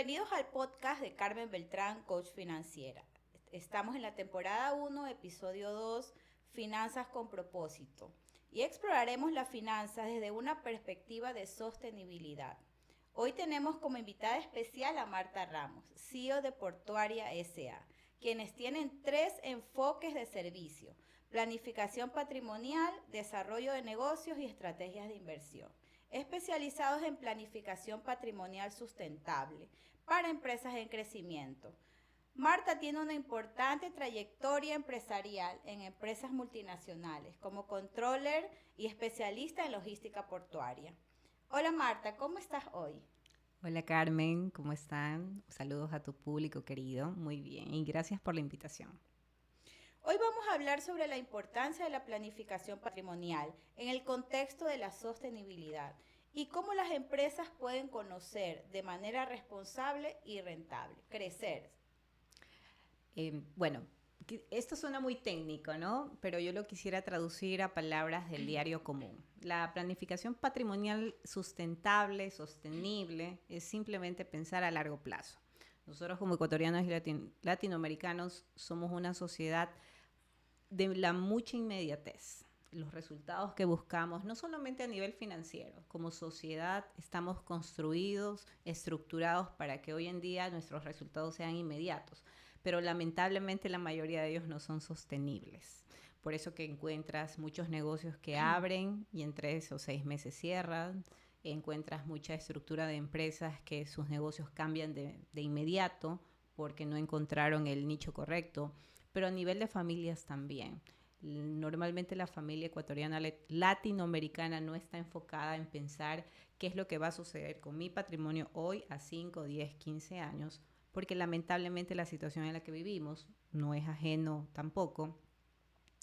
Bienvenidos al podcast de Carmen Beltrán, coach financiera. Estamos en la temporada 1, episodio 2, Finanzas con propósito. Y exploraremos las finanzas desde una perspectiva de sostenibilidad. Hoy tenemos como invitada especial a Marta Ramos, CEO de Portuaria S.A., quienes tienen 3 enfoques de servicio: planificación patrimonial, desarrollo de negocios y estrategias de inversión, especializados en planificación patrimonial sustentable para empresas en crecimiento. Marta tiene una importante trayectoria empresarial en empresas multinacionales como controller y especialista en logística portuaria. Hola Marta, ¿cómo estás hoy? Hola Carmen, ¿cómo están? Saludos a tu público querido. Muy bien, y gracias por la invitación. Hoy vamos a hablar sobre la importancia de la planificación patrimonial en el contexto de la sostenibilidad y cómo las empresas pueden conocer de manera responsable y rentable, crecer. Bueno, esto suena muy técnico, ¿no? Pero yo lo quisiera traducir a palabras del diario común. La planificación patrimonial sustentable, sostenible, es simplemente pensar a largo plazo. Nosotros como ecuatorianos y latinoamericanos somos una sociedad de la mucha inmediatez. Los resultados que buscamos, no solamente a nivel financiero, como sociedad estamos construidos, estructurados para que hoy en día nuestros resultados sean inmediatos, pero lamentablemente la mayoría de ellos no son sostenibles. Por eso que encuentras muchos negocios que abren y en 3 o 6 meses cierran. Encuentras mucha estructura de empresas que sus negocios cambian de inmediato porque no encontraron el nicho correcto, pero a nivel de familias también. Normalmente la familia ecuatoriana latinoamericana no está enfocada en pensar qué es lo que va a suceder con mi patrimonio hoy a 5, 10, 15 años, porque lamentablemente la situación en la que vivimos no es ajeno tampoco.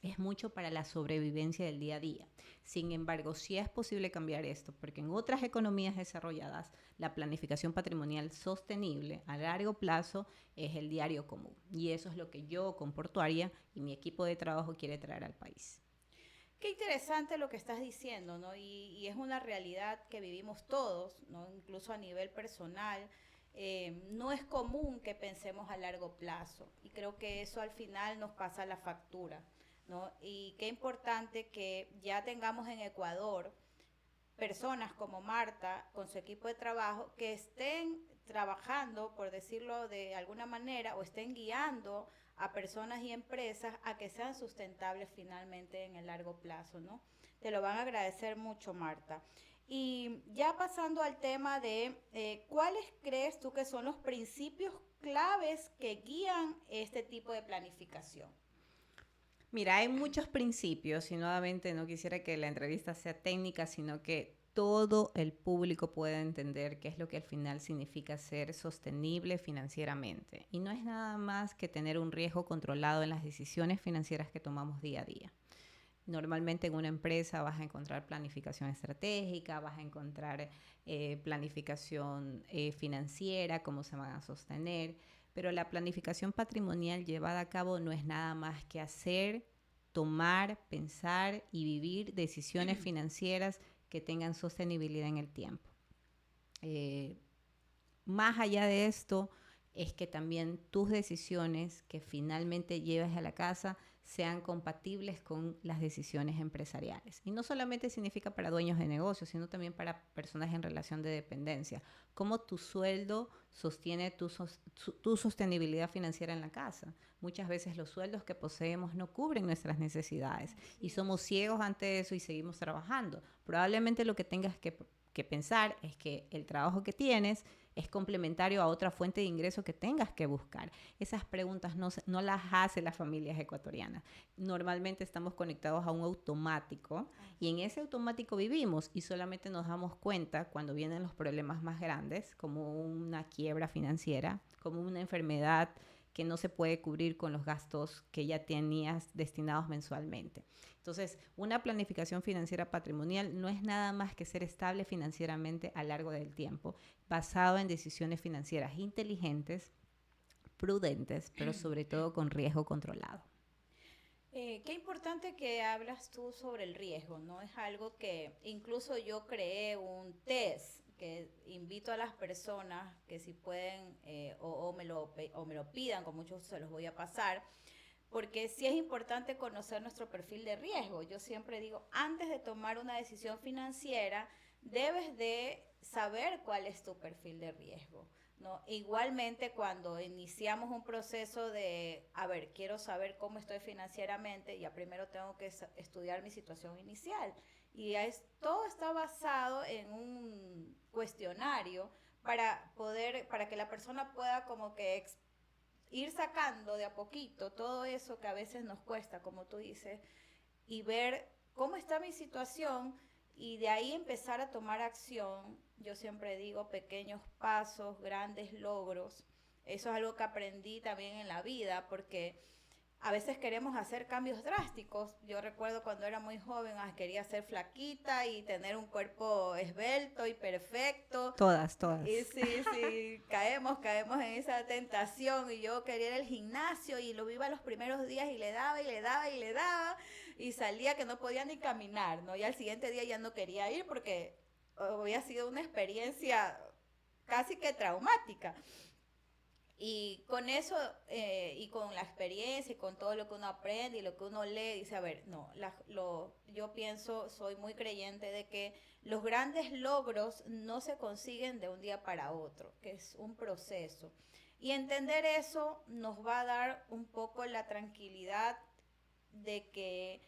Es mucho para la sobrevivencia del día a día. Sin embargo, sí es posible cambiar esto, porque en otras economías desarrolladas, la planificación patrimonial sostenible a largo plazo es el diario común. Y eso es lo que yo, con Portuaria y mi equipo de trabajo, quiere traer al país. Qué interesante lo que estás diciendo, ¿no? Y es una realidad que vivimos todos, ¿no? Incluso a nivel personal. No es común que pensemos a largo plazo y creo que eso al final nos pasa la factura, ¿no? Y qué importante que ya tengamos en Ecuador personas como Marta con su equipo de trabajo que estén trabajando, por decirlo de alguna manera, o estén guiando a personas y empresas a que sean sustentables finalmente en el largo plazo, ¿no? Te lo van a agradecer mucho, Marta. Y ya pasando al tema de cuáles crees tú que son los principios claves que guían este tipo de planificación. Mira, hay muchos principios y nuevamente no quisiera que la entrevista sea técnica, sino que todo el público pueda entender qué es lo que al final significa ser sostenible financieramente. Y no es nada más que tener un riesgo controlado en las decisiones financieras que tomamos día a día. Normalmente en una empresa vas a encontrar planificación estratégica, vas a encontrar planificación financiera, cómo se van a sostener, pero la planificación patrimonial llevada a cabo no es nada más que hacer, tomar, pensar y vivir decisiones financieras que tengan sostenibilidad en el tiempo. Eh, Más allá de esto, es que también tus decisiones que finalmente lleves a la casa sean compatibles con las decisiones empresariales. Y no solamente significa para dueños de negocios, sino también para personas en relación de dependencia. Cómo tu sueldo sostiene tu sostenibilidad financiera en la casa. Muchas veces los sueldos que poseemos no cubren nuestras necesidades y somos ciegos ante eso y seguimos trabajando. Probablemente lo que tengas que pensar es que el trabajo que tienes es complementario a otra fuente de ingreso que tengas que buscar. Esas preguntas no las hace las familias ecuatorianas. Normalmente estamos conectados a un automático y en ese automático vivimos y solamente nos damos cuenta cuando vienen los problemas más grandes, como una quiebra financiera, como una enfermedad que no se puede cubrir con los gastos que ya tenías destinados mensualmente. Entonces, una planificación financiera patrimonial no es nada más que ser estable financieramente a lo largo del tiempo, basado en decisiones financieras inteligentes, prudentes, pero sobre todo con riesgo controlado. Qué importante que hablas tú sobre el riesgo, ¿no? Es algo que incluso yo creé un test que invito a las personas que si pueden o me lo pidan, con mucho gusto se los voy a pasar, porque sí es importante conocer nuestro perfil de riesgo. Yo siempre digo, antes de tomar una decisión financiera, debes de saber cuál es tu perfil de riesgo, ¿no? Igualmente, cuando iniciamos un proceso de, a ver, quiero saber cómo estoy financieramente, ya primero tengo que estudiar mi situación inicial. Y todo está basado en un cuestionario para que la persona pueda como que ir sacando de a poquito todo eso que a veces nos cuesta, como tú dices, y ver cómo está mi situación y de ahí empezar a tomar acción. Yo siempre digo pequeños pasos, grandes logros. Eso es algo que aprendí también en la vida, porque a veces queremos hacer cambios drásticos. Yo recuerdo cuando era muy joven, quería ser flaquita y tener un cuerpo esbelto y perfecto. Todas, todas. Y sí, sí, caemos en esa tentación y yo quería ir al gimnasio y lo iba los primeros días y le daba y le daba y le daba y salía que no podía ni caminar, ¿no? Y al siguiente día ya no quería ir porque había sido una experiencia casi que traumática. Y con eso, y con la experiencia, y con todo lo que uno aprende y lo que uno lee, dice, a ver, no, yo pienso, soy muy creyente de que los grandes logros no se consiguen de un día para otro, que es un proceso. Y entender eso nos va a dar un poco la tranquilidad de que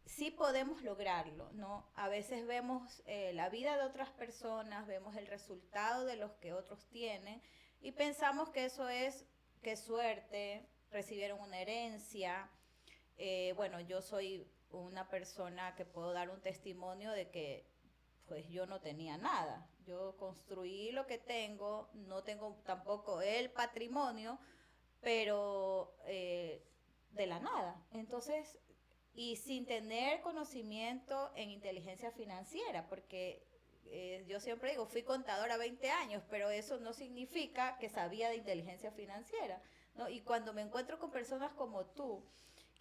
sí podemos lograrlo, ¿no? A veces vemos la vida de otras personas, vemos el resultado de los que otros tienen y pensamos que eso es, qué suerte, recibieron una herencia. Bueno, yo soy una persona que puedo dar un testimonio de que pues yo no tenía nada. Yo construí lo que tengo, no tengo tampoco el patrimonio, pero de la nada. Entonces, y sin tener conocimiento en inteligencia financiera, porque yo siempre digo, fui contadora 20 años, pero eso no significa que sabía de inteligencia financiera, ¿no? Y cuando me encuentro con personas como tú,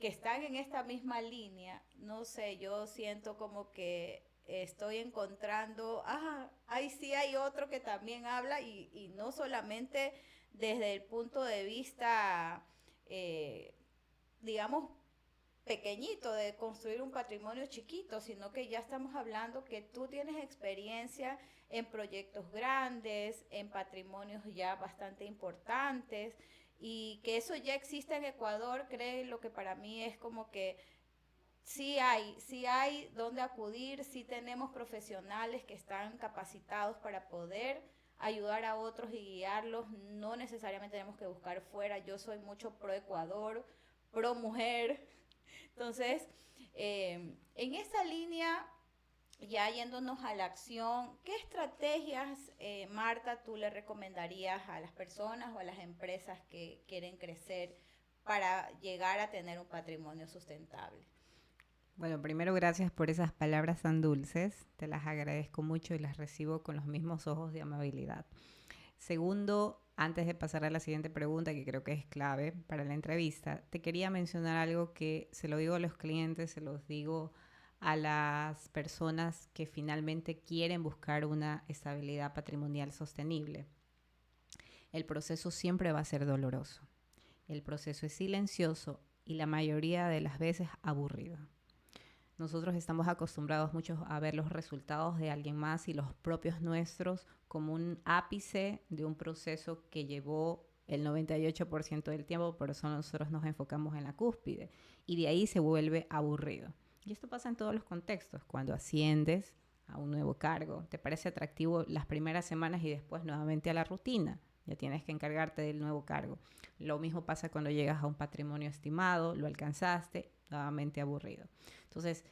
que están en esta misma línea, no sé, yo siento como que estoy encontrando, ahí sí hay otro que también habla y no solamente desde el punto de vista, eh, digamos, pequeñito de construir un patrimonio chiquito, sino que ya estamos hablando que tú tienes experiencia en proyectos grandes, en patrimonios ya bastante importantes y que eso ya existe en Ecuador, cree lo que para mí es como que sí hay donde acudir, sí tenemos profesionales que están capacitados para poder ayudar a otros y guiarlos, no necesariamente tenemos que buscar fuera, yo soy mucho pro Ecuador, pro mujer, entonces, en esa línea, ya yéndonos a la acción, ¿qué estrategias, Marta, tú le recomendarías a las personas o a las empresas que quieren crecer para llegar a tener un patrimonio sustentable? Bueno, primero gracias por esas palabras tan dulces, te las agradezco mucho y las recibo con los mismos ojos de amabilidad. Segundo, antes de pasar a la siguiente pregunta, que creo que es clave para la entrevista, te quería mencionar algo que se lo digo a los clientes, se los digo a las personas que finalmente quieren buscar una estabilidad patrimonial sostenible. El proceso siempre va a ser doloroso. El proceso es silencioso y la mayoría de las veces aburrido. Nosotros estamos acostumbrados mucho a ver los resultados de alguien más y los propios nuestros como un ápice de un proceso que llevó el 98% del tiempo, por eso nosotros nos enfocamos en la cúspide y de ahí se vuelve aburrido. Y esto pasa en todos los contextos. Cuando asciendes a un nuevo cargo, te parece atractivo las primeras semanas y después nuevamente a la rutina. Ya tienes que encargarte del nuevo cargo. Lo mismo pasa cuando llegas a un patrimonio estimado, lo alcanzaste, nuevamente aburrido. Entonces,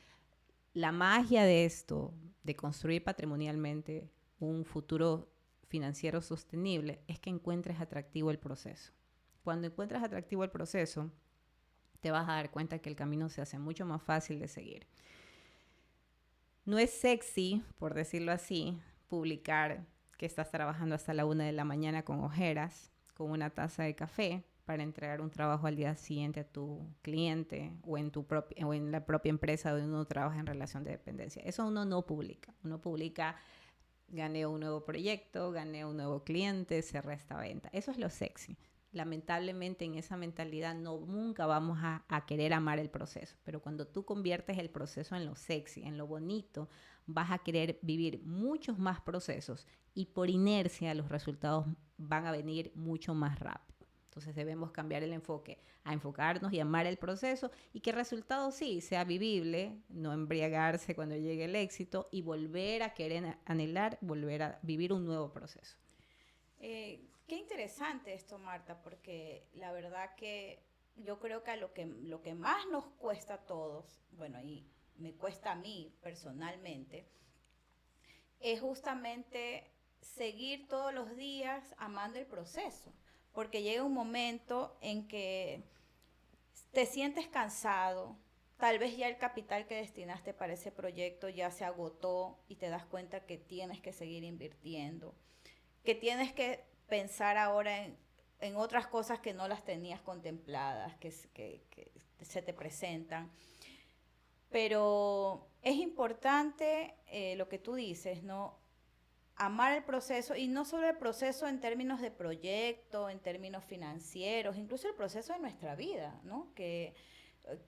la magia de esto, de construir patrimonialmente un futuro financiero sostenible, es que encuentres atractivo el proceso. Cuando encuentras atractivo el proceso, te vas a dar cuenta que el camino se hace mucho más fácil de seguir. No es sexy, por decirlo así, publicar que estás trabajando hasta la 1 de la mañana con ojeras, con una taza de café, para entregar un trabajo al día siguiente a tu cliente o en la propia empresa donde uno trabaja en relación de dependencia. Eso uno no publica. Uno publica gané un nuevo proyecto, gané un nuevo cliente, cerré esta venta. Eso es lo sexy. Lamentablemente en esa mentalidad nunca vamos a querer amar el proceso, pero cuando tú conviertes el proceso en lo sexy, en lo bonito, vas a querer vivir muchos más procesos y por inercia los resultados van a venir mucho más rápido. Entonces debemos cambiar el enfoque a enfocarnos y amar el proceso y que el resultado sí sea vivible, no embriagarse cuando llegue el éxito y volver a querer anhelar, volver a vivir un nuevo proceso. Qué interesante esto, Marta, porque la verdad que yo creo que lo que más nos cuesta a todos, bueno, y me cuesta a mí personalmente, es justamente seguir todos los días amando el proceso, porque llega un momento en que te sientes cansado, tal vez ya el capital que destinaste para ese proyecto ya se agotó y te das cuenta que tienes que seguir invirtiendo, que tienes que pensar ahora en otras cosas que no las tenías contempladas, que se te presentan. Pero es importante lo que tú dices, ¿no? Amar el proceso y no solo el proceso en términos de proyecto, en términos financieros, incluso el proceso de nuestra vida, ¿no? Que eh,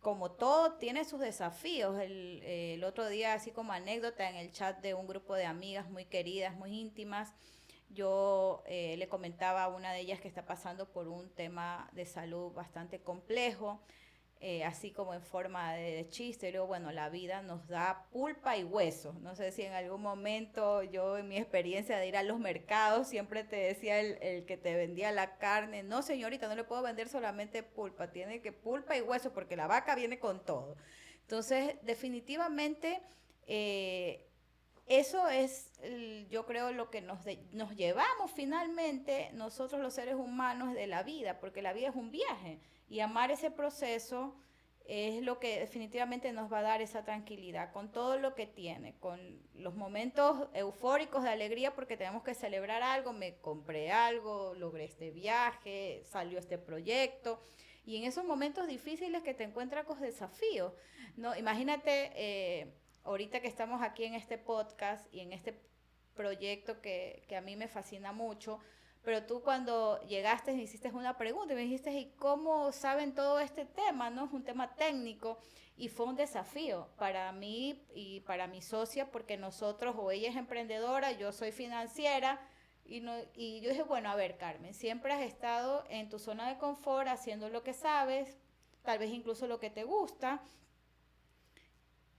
como todo tiene sus desafíos. El otro día, así como anécdota, en el chat de un grupo de amigas muy queridas, muy íntimas, yo le comentaba a una de ellas que está pasando por un tema de salud bastante complejo, así como en forma de chiste. Y luego, bueno, la vida nos da pulpa y hueso. No sé si en algún momento yo, en mi experiencia de ir a los mercados, siempre te decía el que te vendía la carne, no señorita, no le puedo vender solamente pulpa, tiene que pulpa y hueso porque la vaca viene con todo. Entonces, definitivamente, eso es, yo creo, lo que nos llevamos finalmente nosotros los seres humanos de la vida, porque la vida es un viaje y amar ese proceso es lo que definitivamente nos va a dar esa tranquilidad con todo lo que tiene, con los momentos eufóricos de alegría porque tenemos que celebrar algo, me compré algo, logré este viaje, salió este proyecto. Y en esos momentos difíciles que te encuentras con desafíos, ¿no? Imagínate, ahorita que estamos aquí en este podcast y en este proyecto que a mí me fascina mucho, pero tú cuando llegaste me hiciste una pregunta y me dijiste, ¿y cómo saben todo este tema? ¿No? Es un tema técnico y fue un desafío para mí y para mi socia porque nosotros, o ella es emprendedora, yo soy financiera, y, no, y yo dije, bueno, a ver, Carmen, siempre has estado en tu zona de confort haciendo lo que sabes, tal vez incluso lo que te gusta,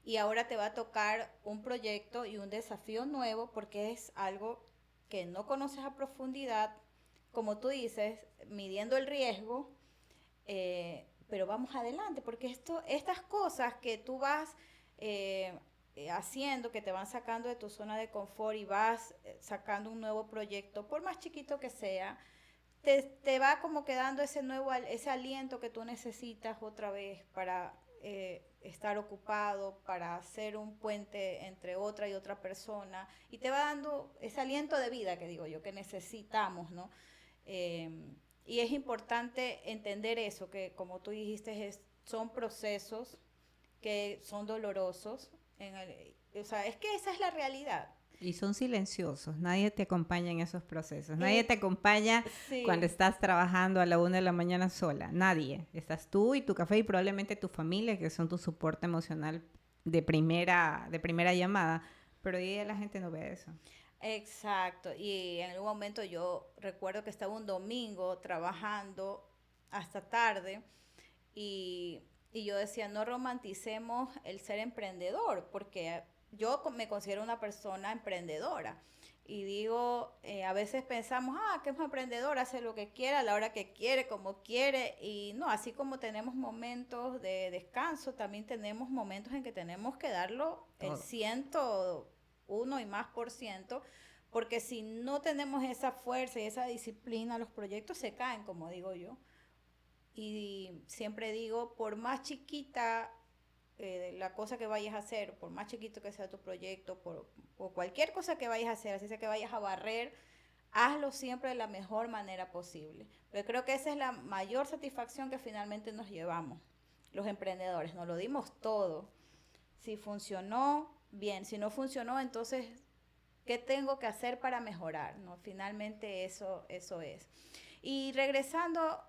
y ahora te va a tocar un proyecto y un desafío nuevo porque es algo que no conoces a profundidad, como tú dices, midiendo el riesgo, pero vamos adelante, porque estas cosas que tú vas haciendo, que te van sacando de tu zona de confort y vas sacando un nuevo proyecto, por más chiquito que sea, te va como quedando ese aliento que tú necesitas otra vez para estar ocupado, para hacer un puente entre otra y otra persona, y te va dando ese aliento de vida que digo yo que necesitamos, ¿no? Y es importante entender eso, que como tú dijiste, son procesos que son dolorosos, o sea, es que esa es la realidad. Y son silenciosos, nadie te acompaña en esos procesos, nadie Eh, te acompaña cuando sí, estás trabajando a la 1 de la mañana sola, nadie. Estás tú y tu café y probablemente tu familia, que son tu soporte emocional de primera llamada, pero hoy día la gente no ve eso. exacto. Y en algún momento yo recuerdo que estaba un domingo trabajando hasta tarde y yo decía, no romanticemos el ser emprendedor, porque yo me considero una persona emprendedora. Y digo, a veces pensamos, que es un emprendedor, hace lo que quiere, a la hora que quiere, como quiere. Y no, así como tenemos momentos de descanso, también tenemos momentos en que tenemos que darlo el Todo. 101 y más por ciento, porque si no tenemos esa fuerza y esa disciplina, los proyectos se caen, como digo yo. Y siempre digo, por más chiquita la cosa que vayas a hacer, por más chiquito que sea tu proyecto, por cualquier cosa que vayas a hacer, así sea que vayas a barrer, hazlo siempre de la mejor manera posible. Pero creo que esa es la mayor satisfacción que finalmente nos llevamos, los emprendedores. Nos lo dimos todo. Si funcionó, bien. Si no funcionó, entonces ¿Qué tengo que hacer para mejorar? ¿No? Finalmente eso es. Y regresando,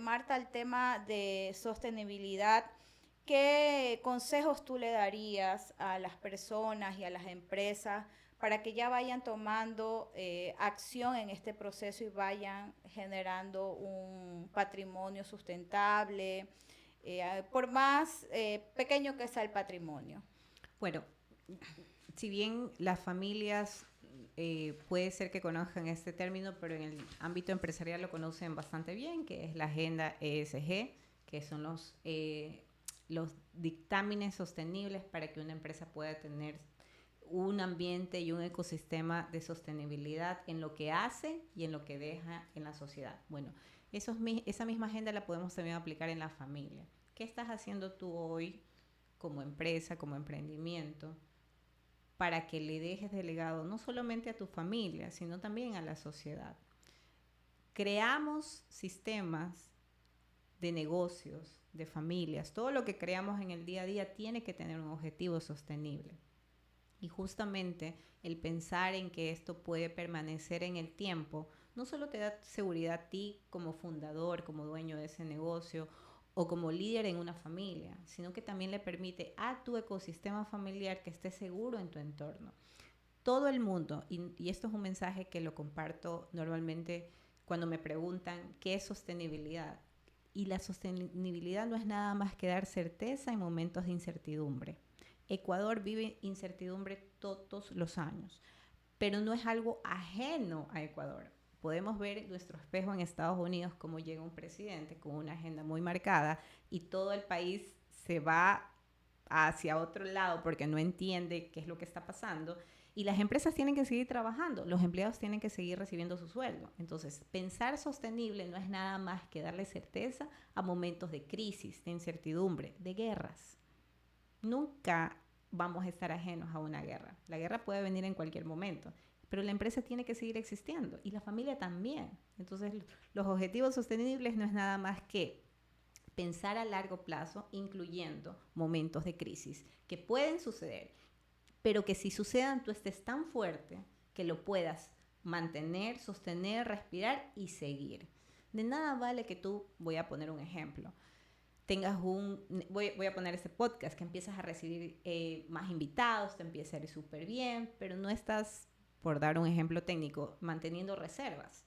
Marta, al tema de sostenibilidad, ¿qué consejos tú le darías a las personas y a las empresas para que ya vayan tomando acción en este proceso y vayan generando un patrimonio sustentable, por más pequeño que sea el patrimonio? Bueno, si bien las familias puede ser que conozcan este término, pero en el ámbito empresarial lo conocen bastante bien, que es la agenda ESG, que son los dictámenes sostenibles para que una empresa pueda tener un ambiente y un ecosistema de sostenibilidad en lo que hace y en lo que deja en la sociedad. Bueno, esa misma agenda la podemos también aplicar en la familia. ¿Qué estás haciendo tú hoy como empresa, como emprendimiento, para que le dejes de legado no solamente a tu familia, sino también a la sociedad? Creamos sistemas de negocios, de familias, todo lo que creamos en el día a día tiene que tener un objetivo sostenible. Y justamente el pensar en que esto puede permanecer en el tiempo, no solo te da seguridad a ti como fundador, como dueño de ese negocio o como líder en una familia, sino que también le permite a tu ecosistema familiar que esté seguro en tu entorno. Todo el mundo, y esto es un mensaje que lo comparto normalmente cuando me preguntan qué es sostenibilidad. Y la sostenibilidad no es nada más que dar certeza en momentos de incertidumbre. Ecuador vive incertidumbre todos los años, pero no es algo ajeno a Ecuador. Podemos ver nuestro espejo en Estados Unidos, cómo llega un presidente con una agenda muy marcada y todo el país se va hacia otro lado porque no entiende qué es lo que está pasando. Y las empresas tienen que seguir trabajando, los empleados tienen que seguir recibiendo su sueldo. Entonces, pensar sostenible no es nada más que darle certeza a momentos de crisis, de incertidumbre, de guerras. Nunca vamos a estar ajenos a una guerra. La guerra puede venir en cualquier momento, pero la empresa tiene que seguir existiendo y la familia también. Entonces, los objetivos sostenibles no es nada más que pensar a largo plazo, incluyendo momentos de crisis que pueden suceder, pero que si sucedan tú estés tan fuerte que lo puedas mantener, sostener, respirar y seguir. De nada vale que tú, voy a poner un ejemplo, voy a poner este podcast, que empiezas a recibir más invitados, te empieza a ir súper bien, pero no estás, por dar un ejemplo técnico, manteniendo reservas,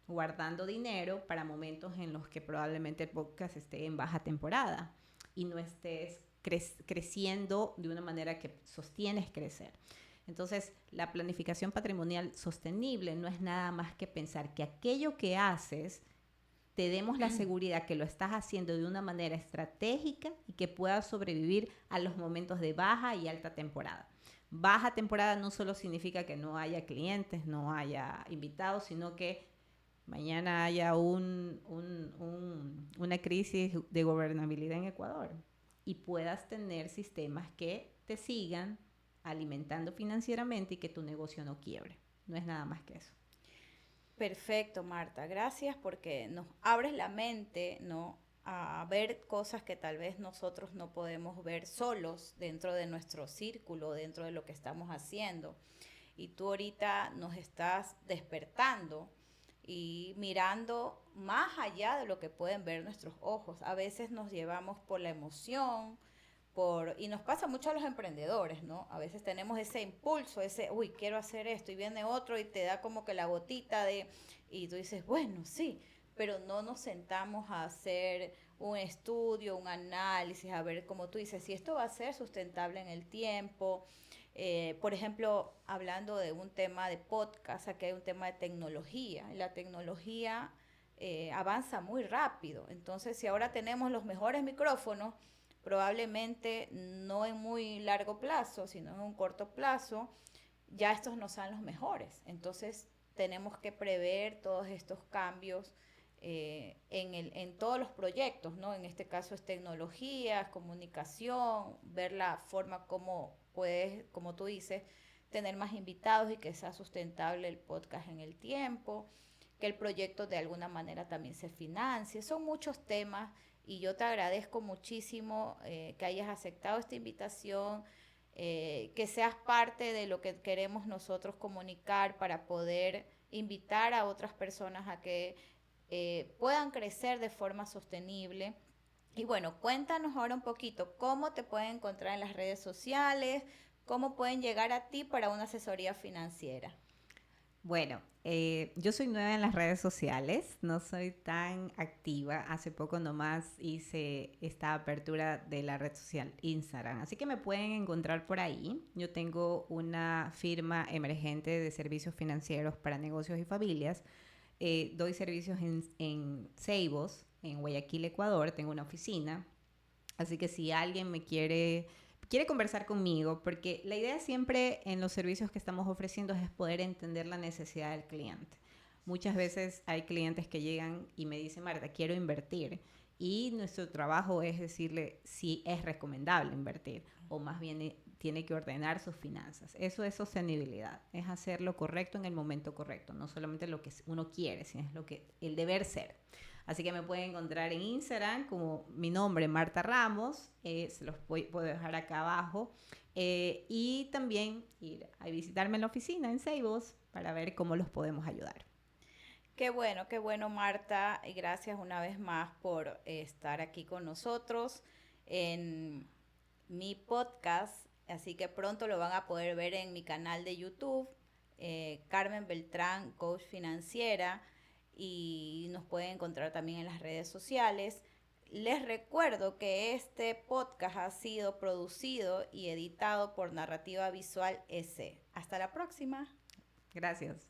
guardando dinero para momentos en los que probablemente el podcast esté en baja temporada y no estés creciendo de una manera que sostienes crecer. Entonces, la planificación patrimonial sostenible no es nada más que pensar que aquello que haces te demos la seguridad que lo estás haciendo de una manera estratégica y que puedas sobrevivir a los momentos de baja y alta temporada. Baja temporada no solo significa que no haya clientes, no haya invitados, sino que mañana haya una crisis de gobernabilidad en Ecuador y puedas tener sistemas que te sigan alimentando financieramente y que tu negocio no quiebre. No es nada más que eso. Perfecto, Marta. Gracias porque nos abres la mente, ¿no? A ver cosas que tal vez nosotros no podemos ver solos dentro de nuestro círculo, dentro de lo que estamos haciendo. Y tú ahorita nos estás despertando y mirando más allá de lo que pueden ver nuestros ojos. A veces nos llevamos por la emoción, y nos pasa mucho a los emprendedores, ¿no? A veces tenemos ese impulso, uy, quiero hacer esto, y viene otro y te da como que la gotita y tú dices, bueno, sí, pero no nos sentamos a hacer un estudio, un análisis, a ver, como tú dices, si esto va a ser sustentable en el tiempo. Por ejemplo, hablando de un tema de podcast, aquí hay un tema de tecnología, y la tecnología avanza muy rápido. Entonces, si ahora tenemos los mejores micrófonos, probablemente no en muy largo plazo, sino en un corto plazo, ya estos no sean los mejores. Entonces tenemos que prever todos estos cambios en todos los proyectos, ¿no? En este caso es tecnología, comunicación, ver la forma como puedes, como tú dices, tener más invitados y que sea sustentable el podcast en el tiempo, que el proyecto de alguna manera también se financie. Son muchos temas y yo te agradezco muchísimo que hayas aceptado esta invitación que seas parte de lo que queremos nosotros comunicar para poder invitar a otras personas a que puedan crecer de forma sostenible. Y bueno, cuéntanos ahora un poquito cómo te pueden encontrar en las redes sociales, cómo pueden llegar a ti para una asesoría financiera. Bueno, yo soy nueva en las redes sociales, no soy tan activa. Hace poco nomás hice esta apertura de la red social Instagram, así que me pueden encontrar por ahí. Yo tengo una firma emergente de servicios financieros para negocios y familias. Doy servicios en Ceibos, en Guayaquil, Ecuador. Tengo una oficina, así que si alguien me quiere conversar conmigo, porque la idea siempre en los servicios que estamos ofreciendo es poder entender la necesidad del cliente. Muchas veces hay clientes que llegan y me dicen, Marta, quiero invertir. Y nuestro trabajo es decirle si es recomendable invertir o más bien tiene que ordenar sus finanzas. Eso es sostenibilidad, es hacer lo correcto en el momento correcto, no solamente lo que uno quiere, sino es lo que el deber ser. Así que me pueden encontrar en Instagram como mi nombre, Marta Ramos. Se los puedo dejar acá abajo. Y también ir a visitarme en la oficina en Ceibos para ver cómo los podemos ayudar. Qué bueno, Marta. Y gracias una vez más por estar aquí con nosotros en mi podcast. Así que pronto lo van a poder ver en mi canal de YouTube, Carmen Beltrán, Coach Financiera. Y nos pueden encontrar también en las redes sociales. Les recuerdo que este podcast ha sido producido y editado por Narrativa Visual S. Hasta la próxima. Gracias.